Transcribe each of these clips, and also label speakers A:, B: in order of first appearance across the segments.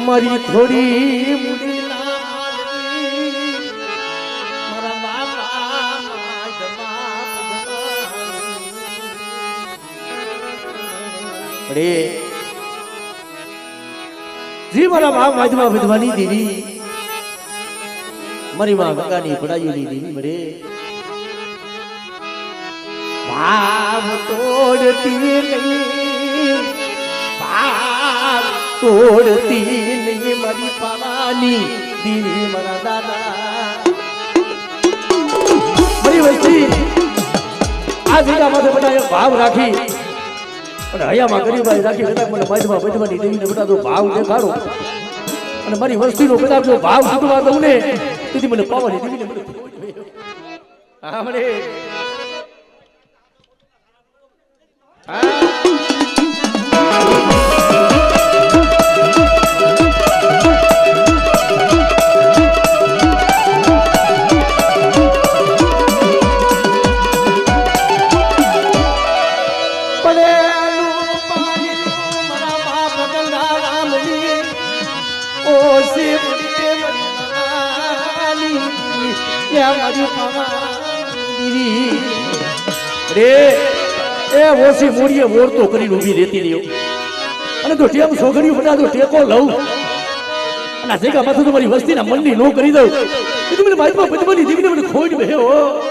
A: મારી થોડી મુડી મારા જી મારા બાપ માધવા વિધવાની દેવી મારી માં ગંગાની પડાયેલી દેવી મરે ભાવ તોડતી નહીં ભાવ તોડતી નહીં મારી પાવાની દેવી મારા દાદા મારી વસ્તી આ જગ્યા માથે બધા ભાવ રાખી અને હયામાં ગરીબાઈ રાખી કદાચ મને માધવા વિધવાની દેવીને બધા તો ભાવ દેખાડો અને મારી વસ્તીનો કદાચ જો ભાવ છૂટવા દઉં ને તેથી મને પાવાની દેવીને મને હા મને ઓછી મૂડીએ મોરતો કરીને ઊભી રહેતી રહ્યો અને તો ટેમ છોકરીઓ બધા તો ટેકો લઉં અને આ જગ્યા માથું તો મારી વસ્તીના મનની નો કરી દઉં એ મને મારી બધી દીકરીને મને ખોટ બેહ્યો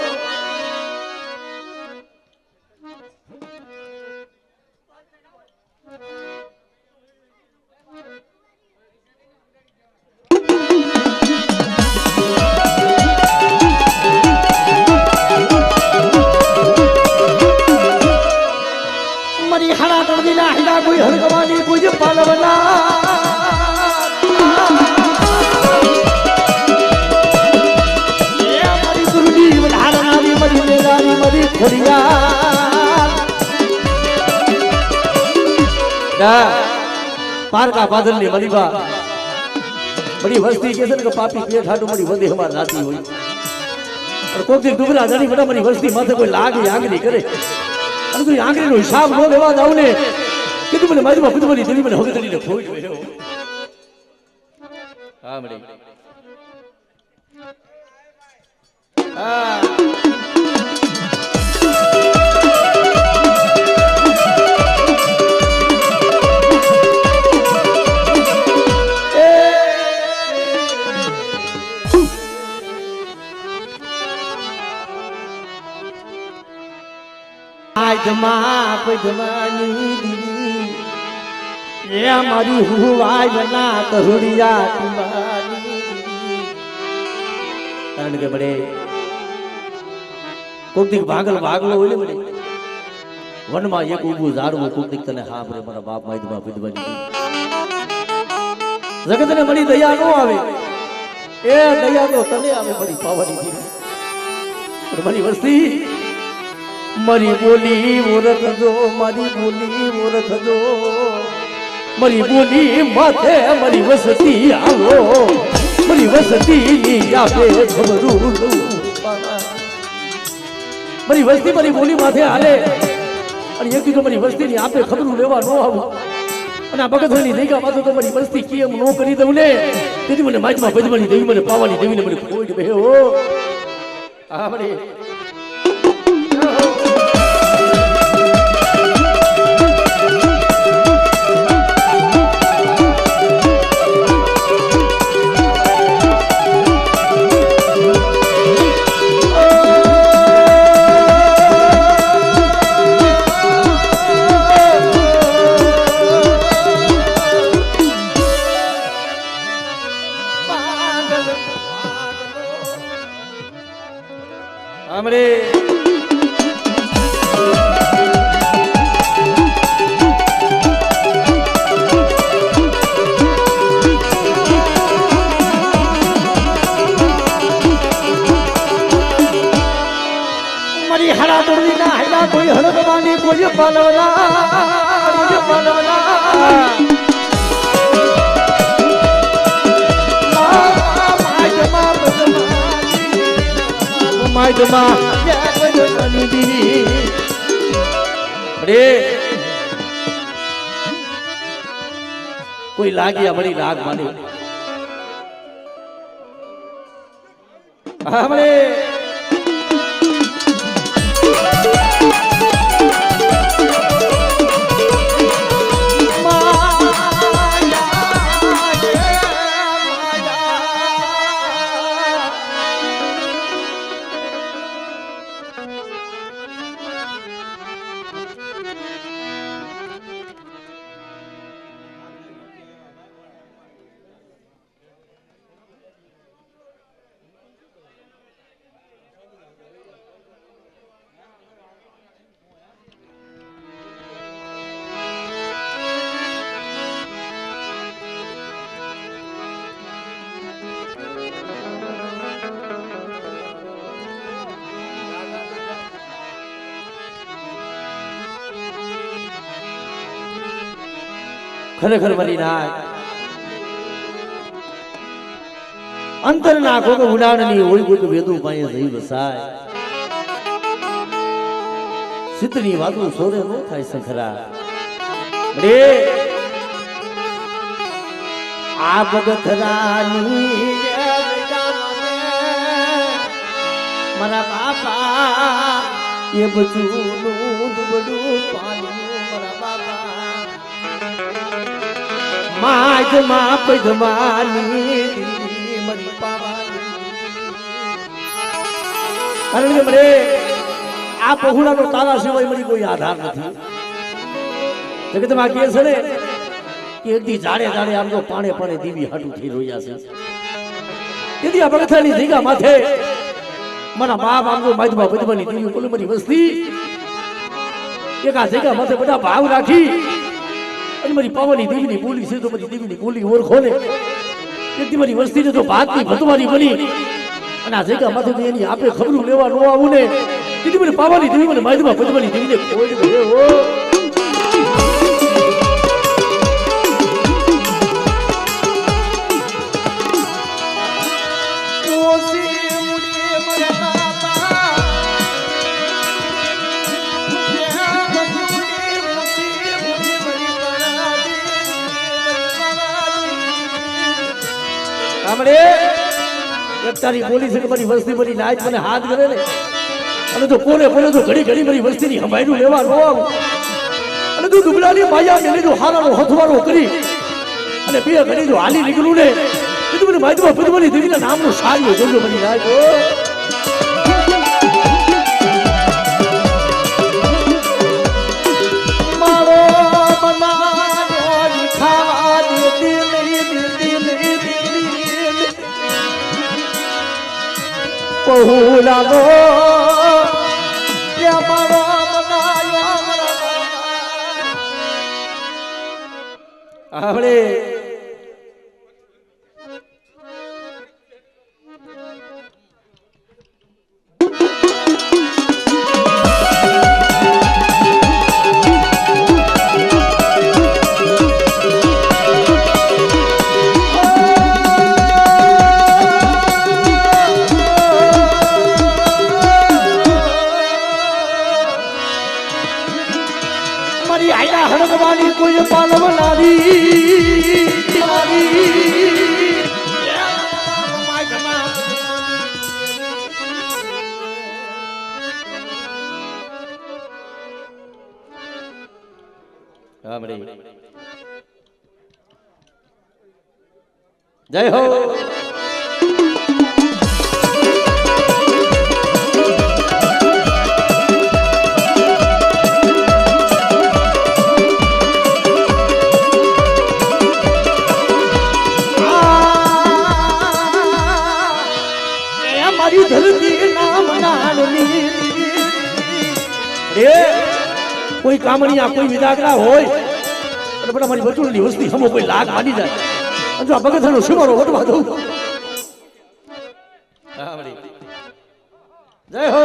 A: કોઈ હરકવાની કોઈ પાલવના મારી ગુરુજી વધારનારી મારી લેનારી મારી ખોડિયા પારકા પાદરની મલીબા બડી વસ્તી કે છે ને કે પાપી પેટ હાટું મારી વધે હમાર નાતી હોય અને કોક દી ડુબરા જાણી બધા મારી વસ્તી માથે કોઈ લાગી આંગળી કરે અને તું આંગળીનો હિસાબ ન લેવા જાવ ને કીધું મને મારી બાપુ તમારી દેવી મને હવે કરીને ખોઈ ગયો હા મળી હા આજમાં પજવાની દીવી એ મારી હુવાય બના કરુડિયા ટીમાની કારણ કે બડે કોક દીક ભાગલો હોય ને બડે વનમાં એક ઊભું ઝાડવું કોક દીક તને હા બડે મારા બાપ માઈદમાં પજવાની જગતને મળી દયા નો આવે એ દયા તો તને આવે મળી પાવાની દીવી મારી વસ્તી મારી બોલી ઓળખજો મારી બોલી ઓળખજો મારી બોલી માથે મારી વસતી આવો મારી વસતી ની આપે ખબરું મારી વસ્તી મારી બોલી માથે હાલે અને એક તો મારી વસ્તી ની આપે ખબરું લેવા ન આવું અને આ બગધની જગ્યા પાછો તો મારી વસ્તી કેમ ન કરી દઉં ને તેથી મને માજમાં ભજવાની દેવી મને પાવાની દેવીને મને ખોઈ બે હો આ મને हमरे मरी हरा तोड़ी ना हला कोई हड़कवानी कोई पालवना माइदमा કોઈ લાગ્યા મળી લાગ માની હમણે ખરેખર મારી નાય અંતર નાખો કે ઉડાણની હોય કોઈ વેદું પાયે જઈ વસાય સિદ્ધની વાતું સોરે નો થાય સંખરા રે આ બગથરાની મારા બાપા એ બચું દુબડું પાણી મારા બાપા માજ માં પગમાની મરી પાવાની કારણ કે મરે આ પહુડાનો તારા સિવાય મરી કોઈ આધાર નથી જગતમાં કે છે ને કે એકદી જાડે જાડે આમ તો પાણે પાણે દીવી હાટું થઈ રહ્યા છે તેથી આ બગથાની જગ્યા માથે મારા બાપ આમ તો માજમાં પગમાની દીવી બોલી મારી વસ્તી એક આ જગ્યા માથે બધા ભાવ રાખી અને મારી પાવાની દેવીની બોલી છે તો મારી દેવીની બોલી ઓળખો ને એટલી મારી વસ્તીને તો ભાતની ભતવાની બની અને આ જગ્યા માથે એની આપણે ખબરું લેવા ન આવું ને તેથી મારી પાવાની દેવી મને માધમાં ભતવાની દેવીને કોઈ તારી બોલી છે કે મારી વસ્તી મારી નાચ મને હાથ કરે ને અને તો કોને કોને તો ઘડી ઘડી મારી વસ્તીની હમાયનું લેવા ન આવું અને તું દુબળાની માયા કે લીધું હારાનો હથવારો કરી અને બે ઘડી જો હાલી નીકળું ને કીધું મને માહિતીમાં પદ્મની દેવીના નામનું સારી જોજો મારી નાચ પહુલાનો મારો આપણે કોઈ પાલવનારી જય હો કોઈ કામણિયા કોઈ વિદાગરા હોય અને બધા મારી બચુલની વસ્તી સમો કોઈ લાગ માની જાય અને જો આ બગથાનો શિવારો વટવા દઉં જય હો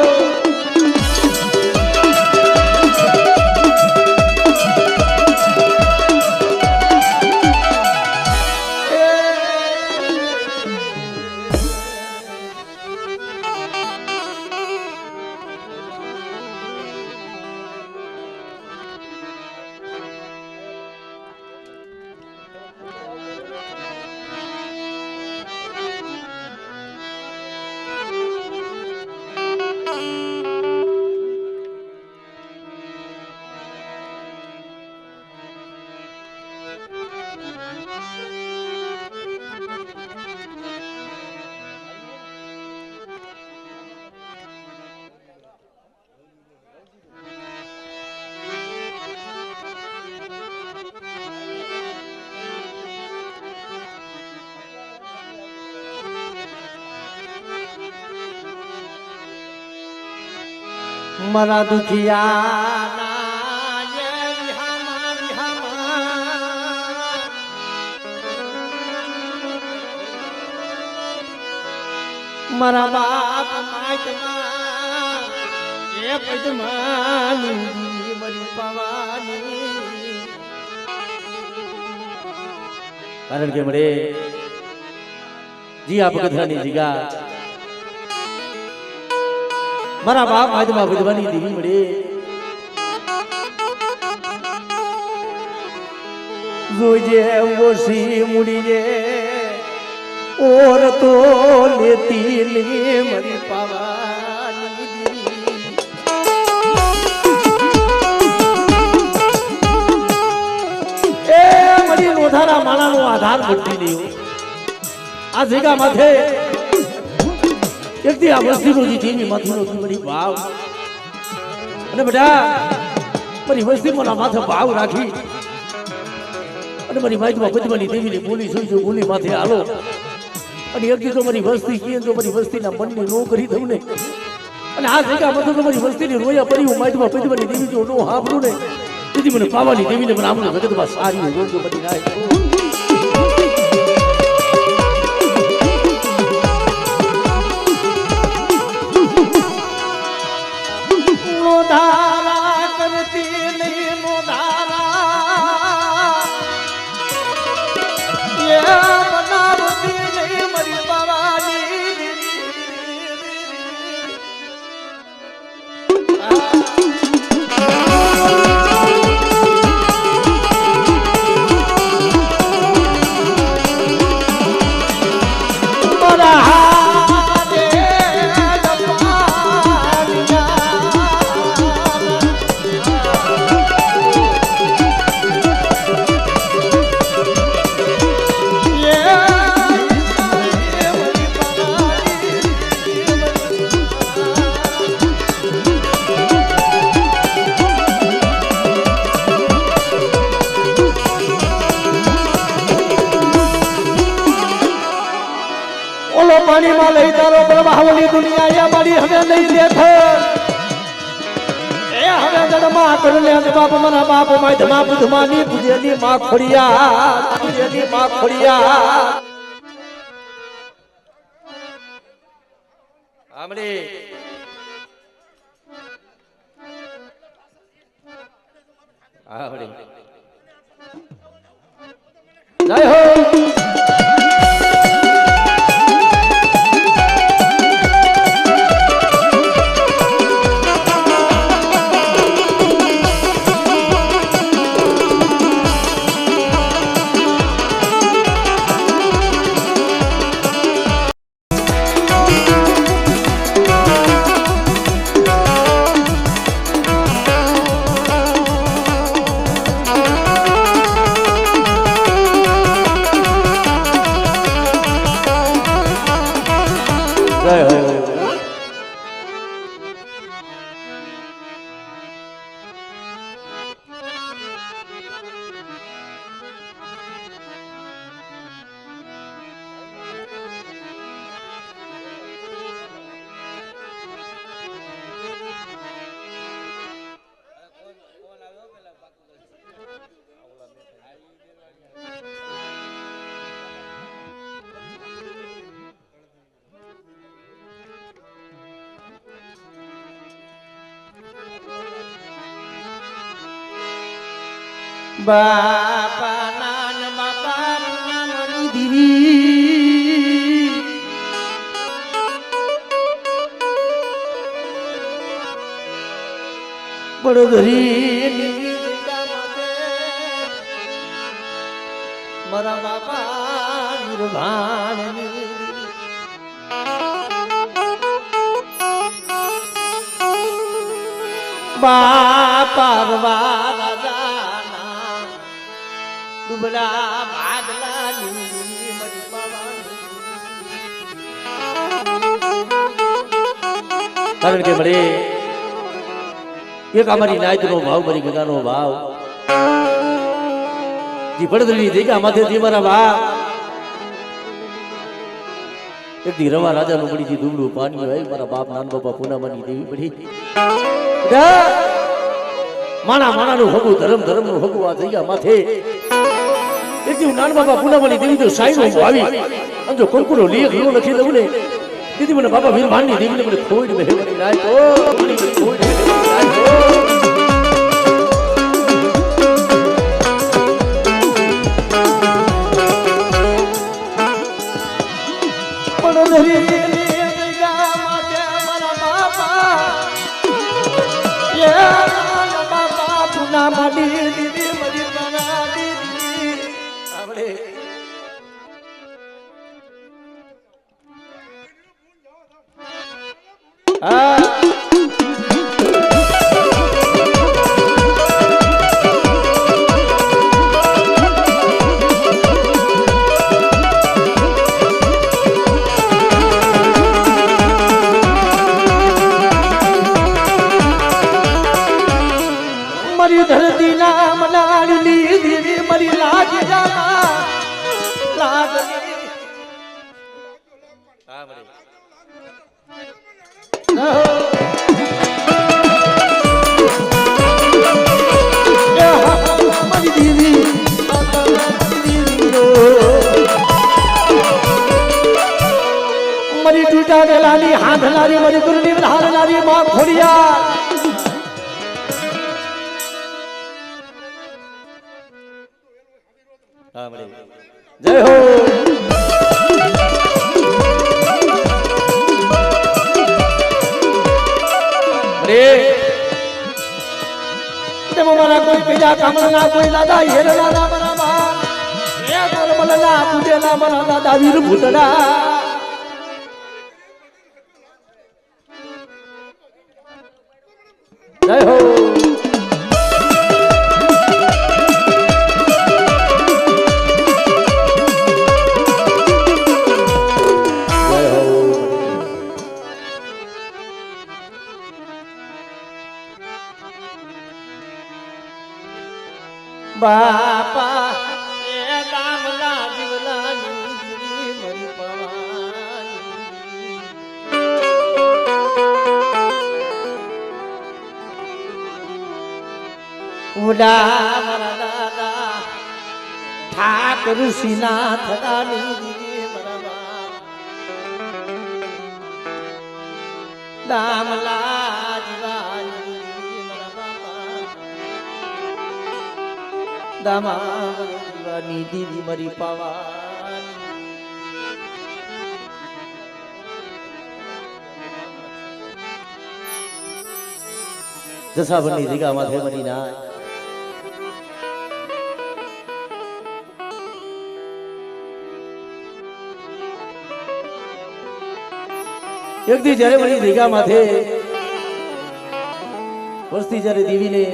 A: મારા દુખિયા મારા બાપ માયકમાં એ પદમાની મરી પાવાની કારણ કે મળે જી આપ કથાની જીગા મારા બાપ માયકમાં વિધવાની દેવી મળે જોજે ઓસી મુડીએ और तो लेती ले मरी पावानी ए मरी नोधारा माला नो आधार बढ़ती नहीं आ जगह माथे एक दी आ वस्ती नो जी थी माथी नो मरी वाव अने बेटा मरी वस्ती मोना माथे भाव राखी अने मरी माइक में बदमनी देवी ने बोली सोई जो बोली माथे आलो અને એક દી તો મારી વસ્તી કે તો મારી વસ્તીના મનની નો કરી દઉં ને અને આ જગ્યામાં તો મારી વસ્તીની રોયા પડી હું માઇટમાં પદવાની દેવી જો નો હાંભળું ને તેથી મને પાવાની દેવીને મને આમનું જગતમાં સારી રોજો બધી નાય નો ધારા કરતી નહીં નો ધારા એ બનાવતી पानी में लई तारो प्रभावली दुनिया या बड़ी हमें नहीं देख ए हमें जन्मा कर ले बाप मना बाप माय धमा बुधमानी बुझेली मां खोड़िया बुझेली मां खोड़िया हमरे हमरे जय हो બાપા નાન બાપા નાની દીવી બડોદરી મારા બાપા નિર્વાણ બાપા રાજા દુબળા બાદલાની મરી પાવાની કારણ કે મળે એક અમારી નાયતનો ભાવ મારી ગંગાનો ભાવ જી પડદરી દેખા માથેથી મારા બાપ એક દી રવા રાજાનું મળી જી દુબળું પાણી હોય મારા બાપ નાન બાપા પૂનામાની દેવી પડી માણા માણાનું હગું ધર્મ ધર્મનું હગું આ જગ્યા માથે એકદી નાન બાબા પુનાવલી દેવી તો સાઈનો આવી અને જો કંકુનો લેખ નો લખી દઉં ને દીદી મને બાબા વીરભાનની દેવીને મને ખોઈ બેહવાની નાય મને ખોઈ બેહવાની નાય मरी धरती ना मनाली देवी मरी लाग जाना लाग मरी देवी मरी टूटा लाली हाथ लाली मरी गुरनी हाथ लाली माँ खोलिया जय हो अरे जब हमारा कोई पिता कमला कोई दादा ये दादा मना बाल ये करमला पूजेला मना दादा वीर भूतड़ा जय हो बापा ये दामला जीवला नी मरी पवानी उड़ा मरा दादा ठाकुर श्रीनाथ रानी मरवा दामला जीवानी दामानी दीदी मरी पवानी जसाबनी दिगा माथे मरी ना एक दी जरे मरी दिगा माथे वस्ती जरे देवी ने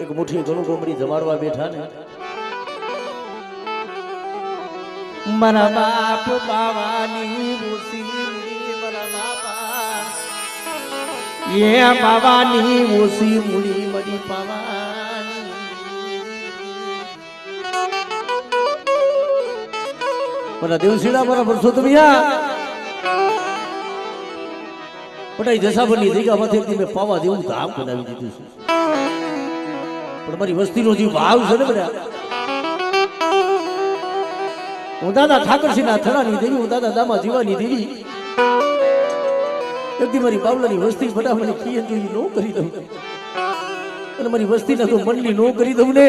A: एक मुठी घणું ગોમડી જમાડવા બેઠા ને મરા બાપ બાવાની મુસી મરા બાપા ये बाबानी मुसी मुड़ी मरी पवानी मरा देवसीड़ा मरा परसोत्तमिया पटाई जैसा बनी देगा मथे में पावा देव धाम बनावी दीधुं छे पण मारी वस्तीनो जी भाव छे ने बड़ा હું દાદા ઠાકરસિંહના થરાની દેવી હું દાદા દામા જીવાની દેવી એકદી મારી બાવલાની વસ્તી બડા મને કીએ તો ઈ નો કરી દઉં અને મારી વસ્તીના તો મનની નો કરી દઉં ને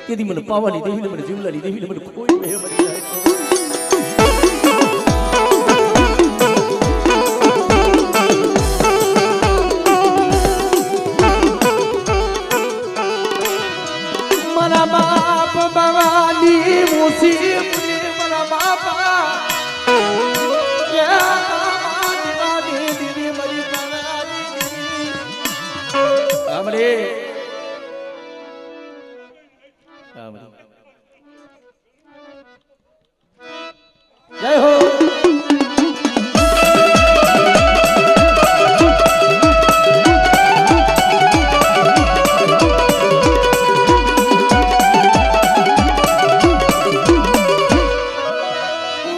A: તેથી મને પાવાની દેવીને મને જીવલાની દેવીને મને કોઈ મે મરી જાય મારા બાપ બાવાની મુસી મારા બાપા हमरे जय हो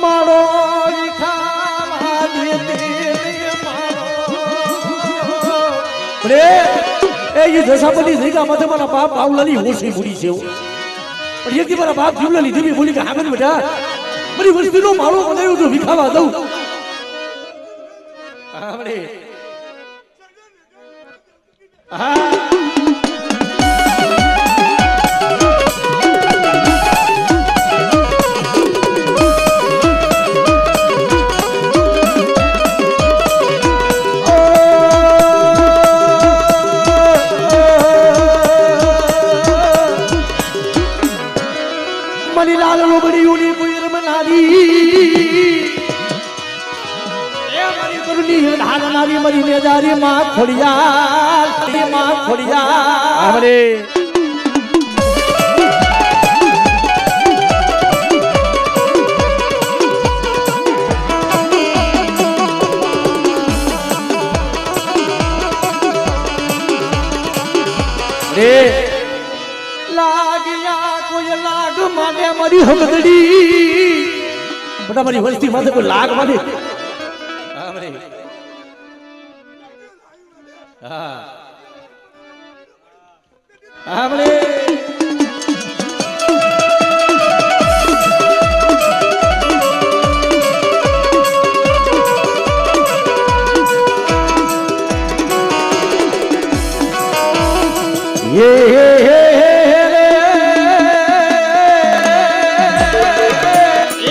A: मारो ये जसापति जगह माथे मारा बाप बावलानी होशी बुरी છે પણ એક દી મારા બાપ જીવલા લીધી મે બોલી કે હા બેટા મારી વસ્તીનો માળો બનાવ્યો તો વિખાવા દઉં આપણે હા मणिलाल लोबड़ी उनी पुयर मनारी ए मरी करुनी धान नारी मरी ने जारी मां खोड़िया हमरे रे लागिया कोई लाग माने मारी हगदड़ी बेटा मारी वस्ती माथे कोई लाग माने हमरे हां हमरे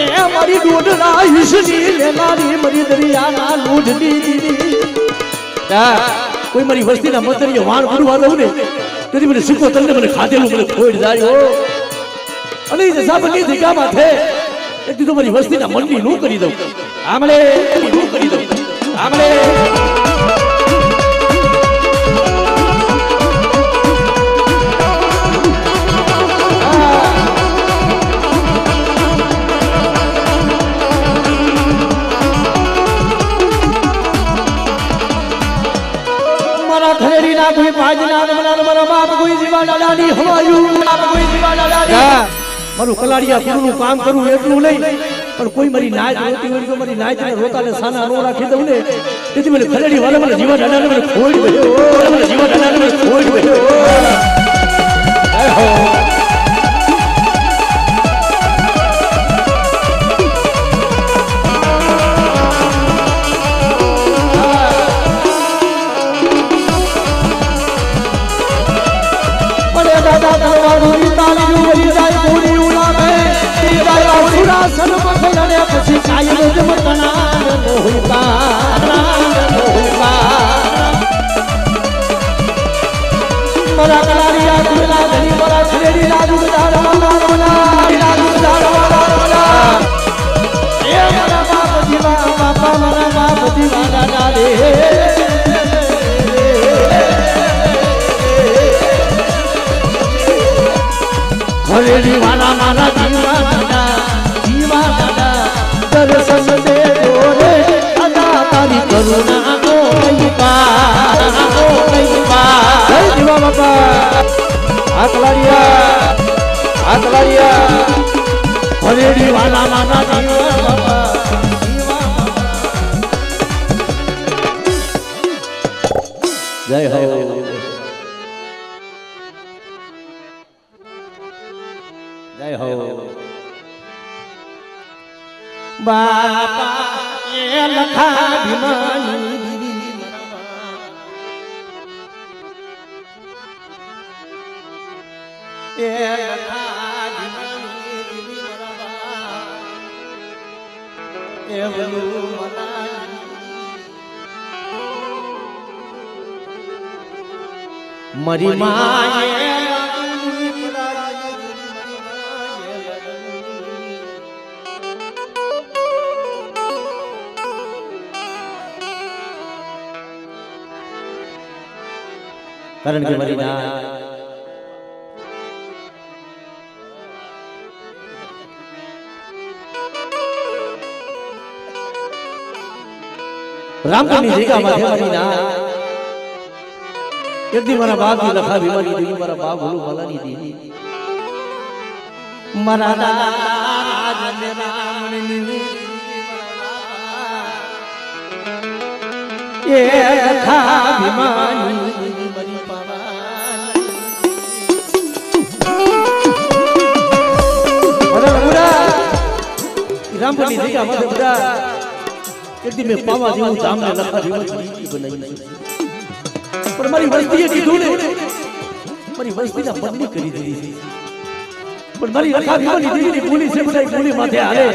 A: ये मरी डूडना हिसनी लेनारी मरी दरिया ना लूटनी कोई मरी वस्ती ना मंत्री वाण गुरुवा दઉં ને તેથી મને સિક્કો તલને મને ખાધેલું મને ખોઈ જાય અને જસાપની જગ્યા માથે એક દીધો મારી વસ્તી ના મંડી નું કરી દઉં આમળે નું કરી દઉં આમળે खलेरी ना कोई पाजना मना मारा बाप कोई जीवा डालानी हवायु बाप कोई जीवा डालानी मारू कलाड़िया गुरुનું કામ કરું એટલું નહીં પણ કોઈ મારી નાચ રોતી હોય તો મારી નાચને રોતાને સાના નો રાખી દઉં ને તેથી મને ખલેડી વાળા મને જીવા ડાલાને મને ખોઈ બેઠો મને જીવા ડાલાને મને ખોઈ બેઠો तलवारी ताली वरी जाय पूरी उला में जाय असुरा सनम खलने પછી કાયમ જ મતના મોહકા મરા કલારિયા ગુલા ધની મરા છેડી લાજુ દાડા લાજુ દાડા એ મરા બાપ જીવા બાપા મરા બાપ જીવા દાદા રે हरेली वाला मारा जीवा दादा दर्शन दे गोरे अदा तारी करुणा को कई पार जय जीवा बाबा आकलारिया हरेली वाला मारा जीवा बाबा जय हो जय हो बापा ये लखा भीमानी ये लखा भीमानी ये बलू मरी माये कारण के मरी ना रामकनी जगह माथे मरी ना एक दी मारा बाप की लखा बीमारी दी मारा बाप भूलू भलानी दी मारा राज मेरा मणि ये लखा बीमारी मरी पावा જામપરની જગ્યા માથે બધા એકદી મેં પાવા જેવું જામને લખા જેવું બનાવી પણ મારી વસ્તીએ કીધું ને મારી વસ્તીના બદલી કરી દીધી પણ મારી લખા વિમાની દીકરી બોલી છે બધા બોલી માથે હાલે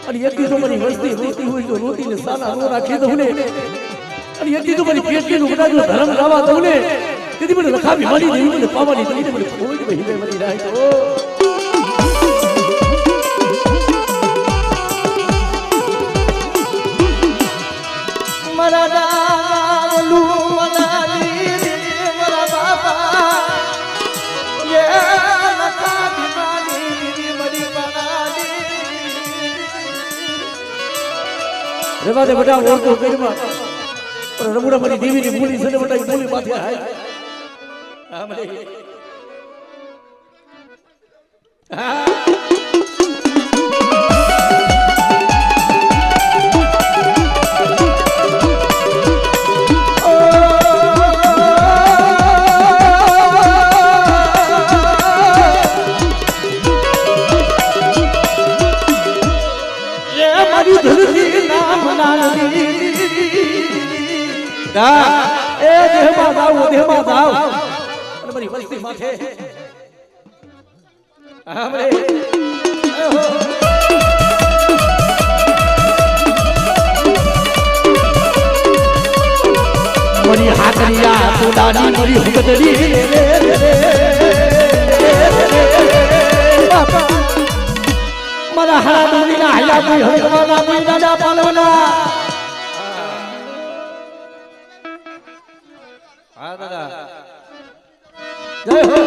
A: અને એકદી તો મારી વસ્તી રોતી હોય તો રોતીને સાલા નો રાખી દઉં ને અને એકદી તો મારી પેટનું બધા ધર્મ લાવવા દઉં ને તેથી મને લખા વિમાની દેવી મને પાવાની દીકરી મને કોઈ જ હિમે મળી રહે તો
B: મારા નાલું મનાલી મારા બાપા યે લખા વિમાની દીદી મરી બનાલી
A: રેવા દે બટા ઓળખો કરીમાં પણ રમુડા મારી દેવીની બોલી છે ને બટા બોલી માથે હાય હા મને હા એ દેહમાં જાવ અને મારી વસ્તી માથે આપણે મારી હાકરિયા સુડાની મારી હુગતડી મારા હાડા દુનિયા હાયા કોઈ હરકવાના કોઈ દાદા પાલવના હા દાદા જય હો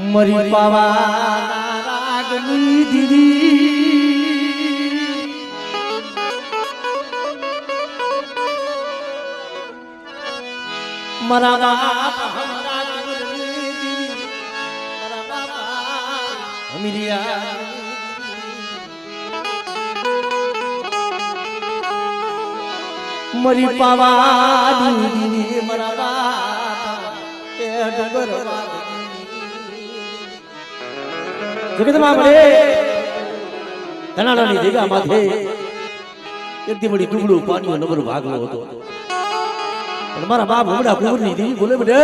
A: મરી પાવાના રાગની દીદી મારા બાપ હમરા કુરની દીદી મારા બાપા હમીરિયા મરી પાવાની દીદી મારા બાપ એ ડગર જગતમાં મળે ધનાડાની જગ્યા માથે એકથી બડી ડુબડું પાણીનો નંબર ભાગલો હતો પણ મારા બાપ હમણાં કુંવરની દેવી બોલે બેટે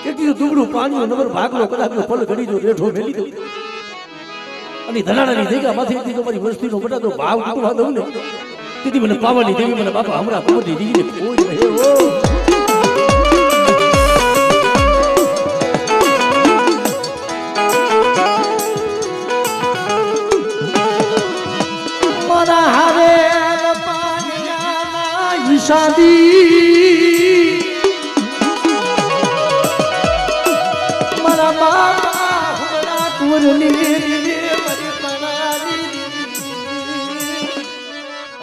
A: એકથી ડુબડું પાણીનો નંબર ભાગલો કદાચ ફળ ઘડી જો રેઠો મેલી દઉં અને ધનાડાની જગ્યા માથે એકથી મારી વસ્તીનો બટાતો ભાવ ઉઠવા દઉં ને તેથી મને પાવાની દેવી મને બાપા હમણાં કુંવરની દેવીને કોઈ રહ્યો શાદી મારા બાપા હમણાં કુંવરની મરી બનાલી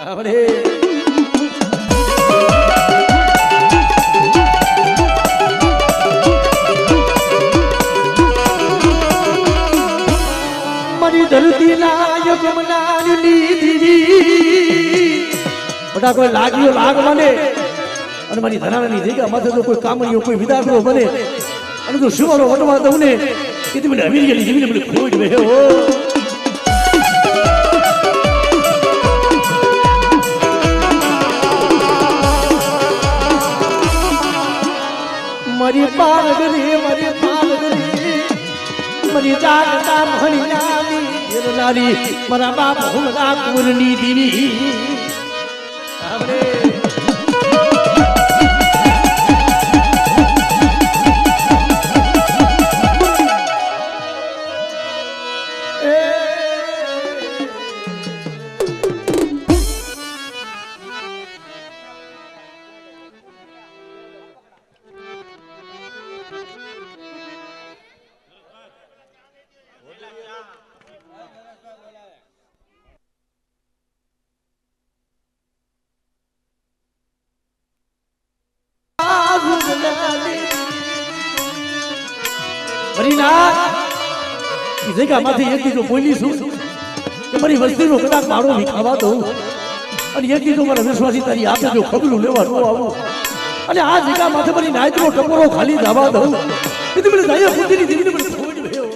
A: આપણે મારી ધરતી નાયક મનાલી દીદી બટા કોઈ લાગ્યો લાગ મને અને મારી ધનાની જગ્યા માથે જો કોઈ કામણીઓ કોઈ વિદાગરો બને અને જો શિવાળો વટવા દઉં ને તેથી મને હવીરી જીવીને મને ખોઈ દે હો
B: પાલગરી મારી પાલગરી મારી જાગતા મણી નાની નારી મારા બાપ હુમલા કુરની દીવી આપણે જગ્યામાંથી એક દીધો બોલીશું કે મારી વસ્તીનો કદાચ મારો વિખાવા દઉં અને એક દીધો મારા વિશ્વાસી તારી આપે જો ખબરું લેવા ન આવું અને આ જગ્યામાંથી મારી નાયતનો ટપોરો ખાલી જવા દઉં તેથી મને જાય ખુદીની દીવીને મને છોડ ભયો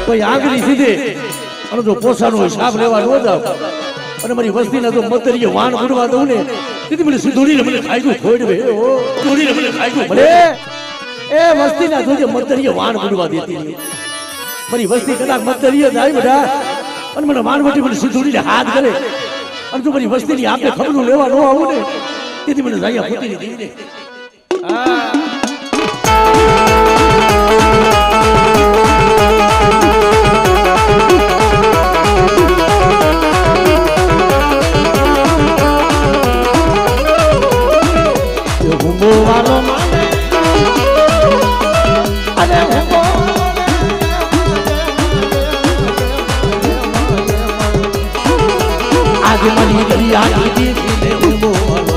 B: કોઈ આંગળી સીધે અને જો પોસાનો હિસાબ લેવા ન જાવ અને મારી વસ્તીના જો મતરીએ વાણ ગુડવા દઉં ને તેથી મને સીધોડીને મને ખાઈ ખોડવે દોડીને મને ખાઈ ભલે એ વસ્તીના જોજે મતરીએ વાણ ગુડવા દેતી મારી વસ્તી કદાચ મતરીએ જાય બધા અને મને માનવટી મને સીધોડીને હાથ કરે અને જો મારી વસ્તીની આપે ખબરું લેવા ન આવું ને તેથી મને જાય ખોટીની દીને આજે મારી દરિયાની દીકરીને હું બોલો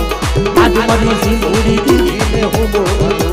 B: આજે મારી સિંદૂરી દીકરીને હું બોલો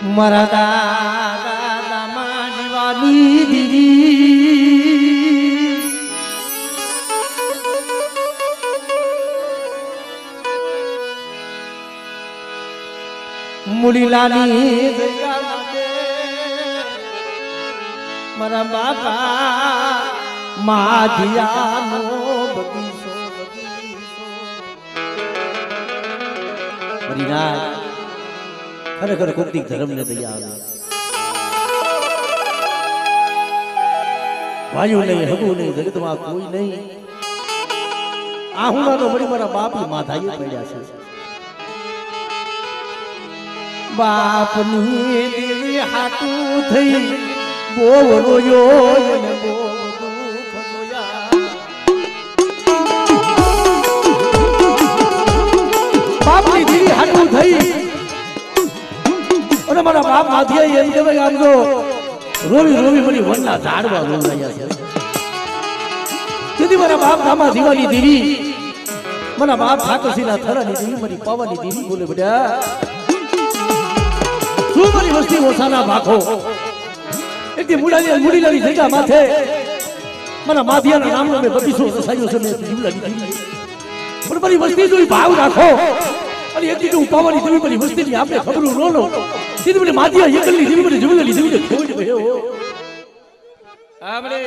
B: મારા દાદા માનવાની દીવી મુલીલાની મારા બાપા માધિયાનો બગીચો હરિનાથ ખરેખર કોઈક ધર્મને તૈયાર ભાઈઓ નહીં હગું નહીં જગતમાં કોઈ નહીં આ હું તો વળી મારા બાપની માથાએ પડ્યા છે બાપની દેવી હાટું થઈ બહુ રોયો અને બહુ દુઃખ જોયા બાપની દેવી હાટું થઈ અને મારા બાપ માથિયા એમ કહેવાય આમ તો રોવી રોવી મળી વનના ઝાડવા રોવાયા છે તેથી મારા બાપ નામા દીવાની દેવી મારા બાપ ઠાકરસિંહના થરાની દેવી મારી પાવાની દેવી બોલે બેટા શું મારી વસ્તી ઓછાના ભાખો એકથી મુડીલાની જગ્યા માથે મારા માથિયાના નામનો મેં બગીચો રસાયો છે મેં જીવલાની દેવી પણ મારી વસ્તી જોઈ ભાવ રાખો અને એકથી હું પાવાની દેવી મારી વસ્તીની આપણે ખબરું ન લો સીધી મને માથિયા એકલની દેવી મને જીવલાની દેવીને ખોટ ભયો આપણે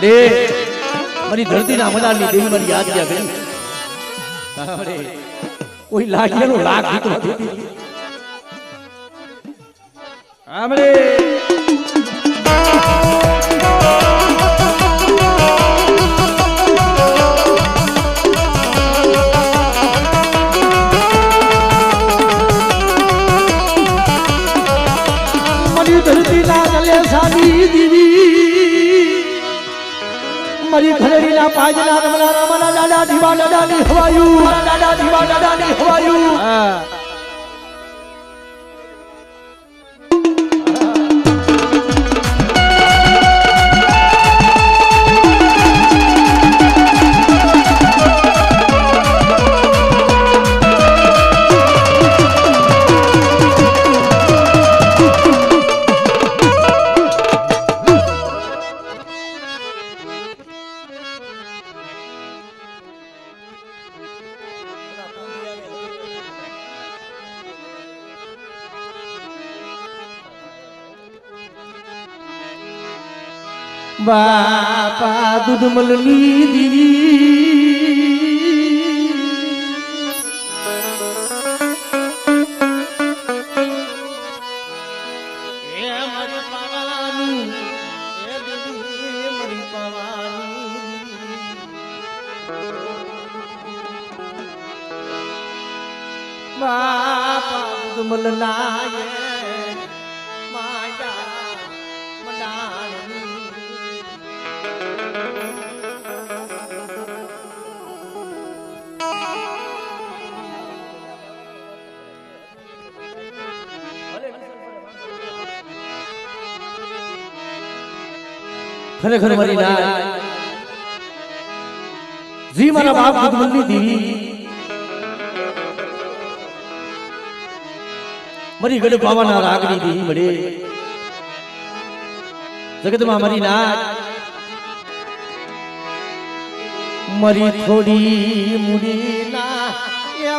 B: અરે મારી ધરતીના મનારની દેવી મારી યાદ ક્યાં ગઈ અરે કોઈ લાઠીયાનો લાખ દીકરો દીધી આમરે
A: મારી ઘરેડીના પાજના રમણા રમણા દાદા ધીવા દાદાની હવાયું દાદા ધીવા દાદાની હવાયું બાપા દૂધ મલની દીવી એ મારી પાવાની એ દીવી મારી પાવાની બાપા દૂધ મલના
B: ખરેખર મારી ના જી મારા બાપ દુધમલની દેવી મારી ગઢ પાવાના રાગની દેવી મળે જગતમાં મારી ના મારી થોડી મુડી ના એ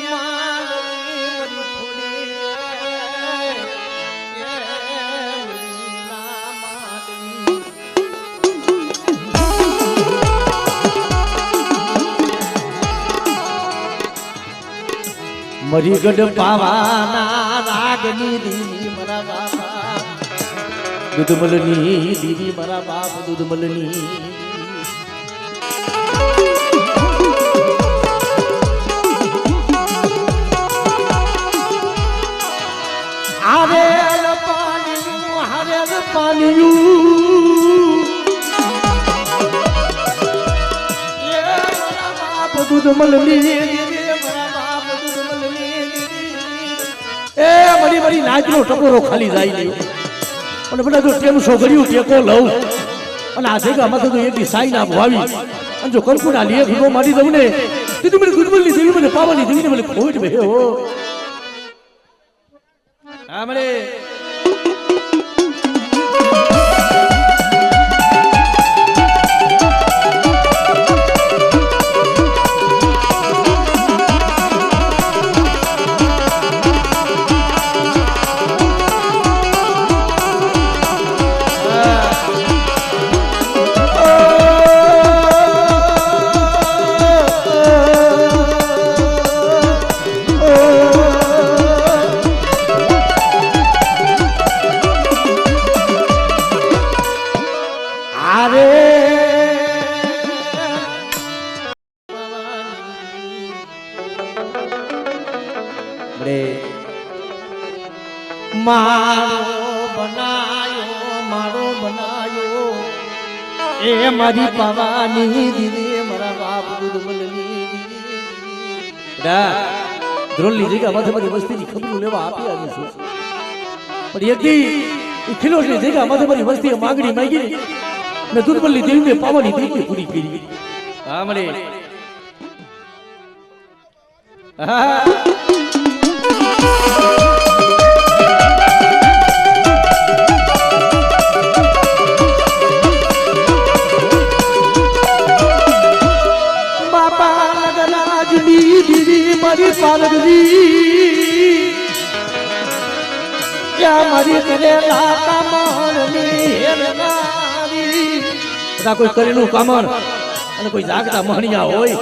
B: મરી ગઢ પાવાના રાગની દેવી મારા બાપા દૂધમલની દેવી મારા બાપ દૂધમલની
A: આરે પાણીયું હારે પાણીયું એ મારા બાપ દૂધમલની
B: એ મરી મરી નાચનો ટકોરો ખાલી જાય નહીં અને બધા જો ટેમ છોકરીઓ ટેકો લઉં અને આ જગ્યામાં તો એક સાઈ ના ભાવી અને જો કંકુના લીએ ભીગો મારી દઉં ને તીધું મને ગુદમલની દેવી મને પાવાની દેવીને મને ખોટ બે હો હા મને મારો બનાયો એ મારી પાવાની દીદી મારા બાપ દૂધમલની દ્રોલની જગ્યા માથે મારી વસ્તીની ખબરો લેવા આપી આવી છું પણ એકદી ખીલોની જગ્યા માથે મારી વસ્તીએ માંગણી માંગી ને દૂધમલની દેવીને પાવાની દેવી પૂરી કરી હા મને હા મારી કરેલા કામણની હેરનારી બધા કોઈ કરેલું કામણ અને કોઈ જાગતા મહણિયા હોય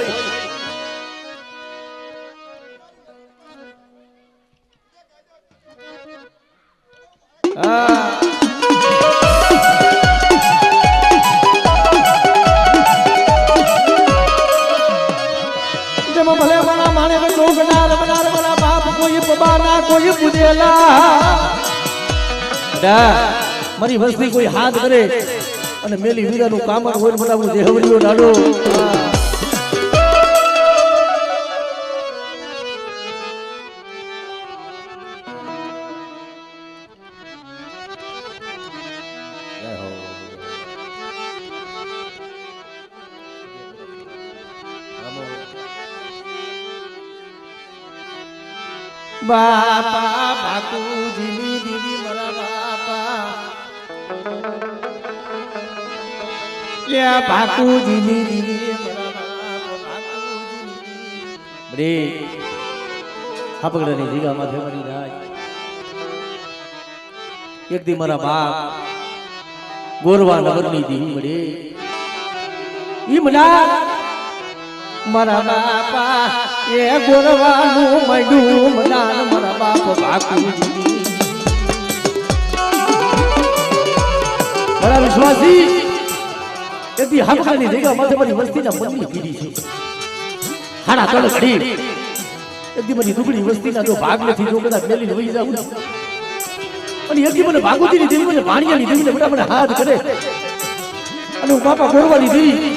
A: ભલે મારા માણે ચોકના રમનાર મારા બાપ કોઈ પબાના કોઈ પૂજેલા મારી વસ્તી કોઈ હાથ કરે અને મેલી વીરાનું કામણ હોય બનાવું દેહવરીઓ ડાડો બાપા બાપુજીની દીદી મારા બાપા યા બાપુજીની દીદી મારા બાપુજીની રે હાપગડાની જીગા માથે મરી જાય એક દી મારા બાપ ગોરવા નગરની દીવી મળે ઈ મના મારા બાપા એ ગોરવાનું મળ્યું મનાન મારા બાપ બાપુજી મારા વિશ્વાસી એથી હાકડાની જગ્યા માથે મારી વસ્તીના મનની પીડી છે હાડા તળ ઘડી એથી મારી દુબળી વસ્તીના જો ભાગ નથી જો કદાચ મેલીને વહી જાઉં અને એથી મને ભાગવતીની દેવી મને ભાણિયાની દેવીને બધા મને હાથ કરે અને હું બાપા ગોરવાની દેવી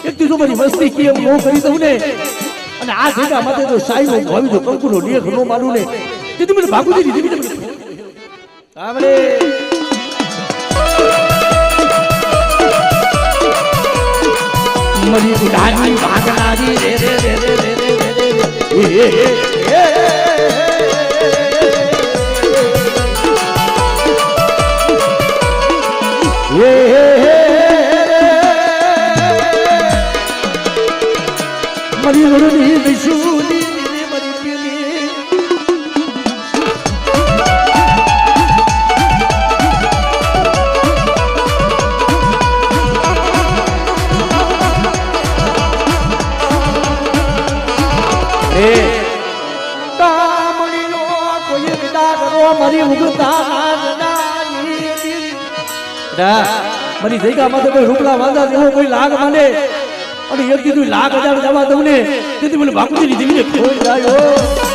A: એક દી જો મારી વસ્તી કેમ નો કરી દઉં ને અને આ જગ્યા માથે જો સાઈનો ભાવી જો કંકુનો લેખ નો મારું ને તેથી મને ભાગવતીની દેવીને સાંભળે મરી બુઢાની ભાગનારી રે રે રે રે રે રે મરી વરુની વિશુની મરી પેલી મારી જગ્યા માં તો કોઈ રૂપલા વાંધા જેવો કોઈ લાગ માંડે અને એક કીધું લાખ હજાર જવા દઉં ને તેથી મને બાપુજીની દેવીને ખોઈ જાય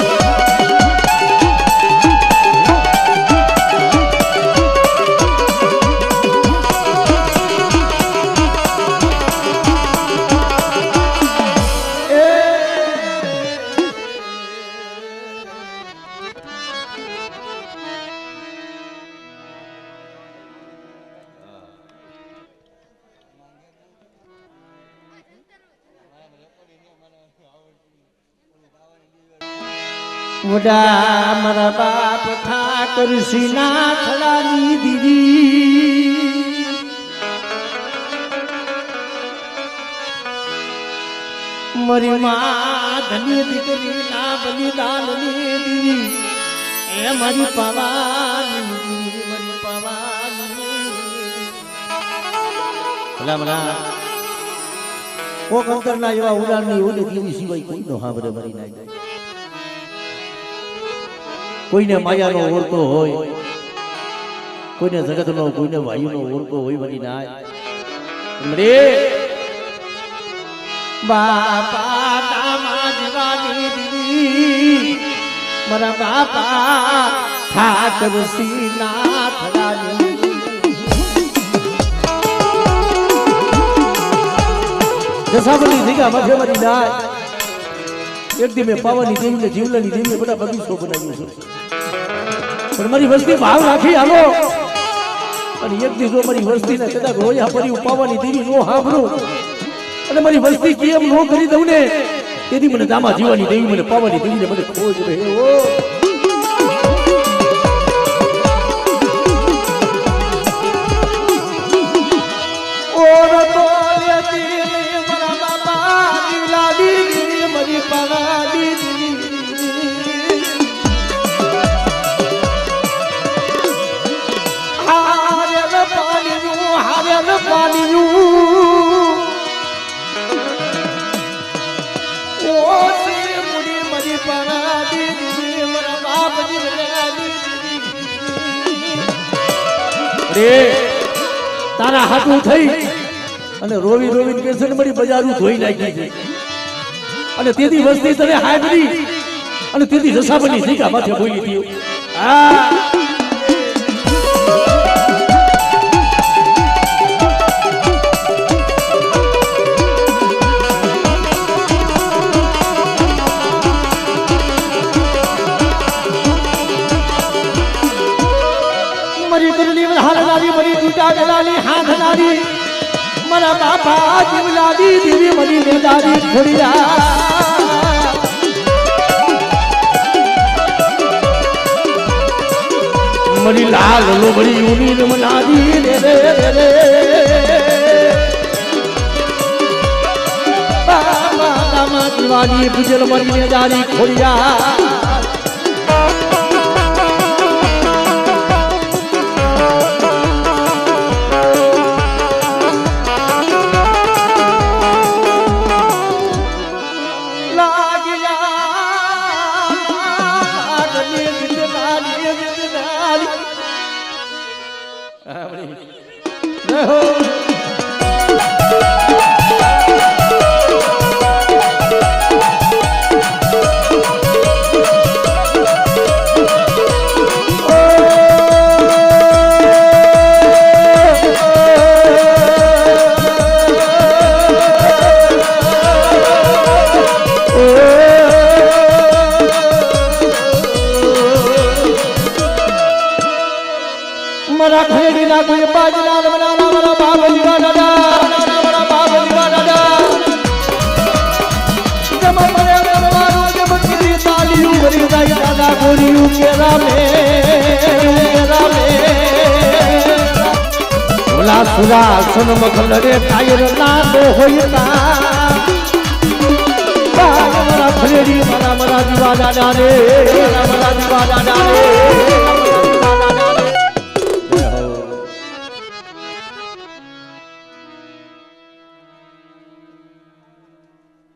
A: વડા મારા બાપ ઠાકર સિના થડાની દીદી મારી માં ધની દીકરી ના બલિદાનની દીદી એ મારી પાવાની દીદી મારી પાવાની ભલા ભલા કોક અંતરના એવા ઉડાડની ઓલી દેવી સિવાય કોઈ નો હાબરે મરી ના જાય કોઈને માયાનો ઓળખો હોય કોઈને જગતનો કોઈને વાયુનો ઓળખો હોય બની ના રે બાપા તામા જીવાની દીદી મારા બાપા ઠાકર સિના થડાની દશાબલી જગ્યા માથે મરી જાય એક દી મેં પાવાની દેવીને જીવલાની દેવીને બધા બગીચો બનાવ્યો છે પણ મારી વસ્તી ભાવ રાખી હાલો અને એક દી જો મારી વસ્તીને કદાચ રોયા પડી પાવાની દેવી નો સાંભળું અને મારી વસ્તી કેમ નો કરી દઉં ને તેથી મને દામા જીવાની દેવી મને પાવાની દેવીને મને ખોજ રહે પાણી
B: અરે તારા હાથું થઈ અને રોવી રોવી કે છે ને મારી બજારું ધોઈ નાખી છે અને તેથી વસ્તી તને હાજરી અને તેથી જસાબની શીખા માથે બોલી હતી આ
A: મરી ગુરલી હાલનારી મરી ટૂટા ગલાની હાથનારી મારા બાપા જીવલાદી દીવી મરી મેદારી ખોડિયા
B: મરી લાલ લોબડી ઉની રમનાદી રે રે રે
A: બાબા દામા દીવાની પૂજલ મરી મેદારી ખોડિયા મારા ઘરે ના કોઈ બાજના બનાના મારા બાપ જીવા દાદા મારા બાપ જીવા દાદા જમા મને મારો જે બકરી તાલીયું ભરી જાય દાદા ગોરીયું કેરા મે
B: ઓલા સુરા સનમ ખલરે કાયર ના દો હોયતા
A: મારા ઘરે મારા જીવા દાદા રે મારા જીવા દાદા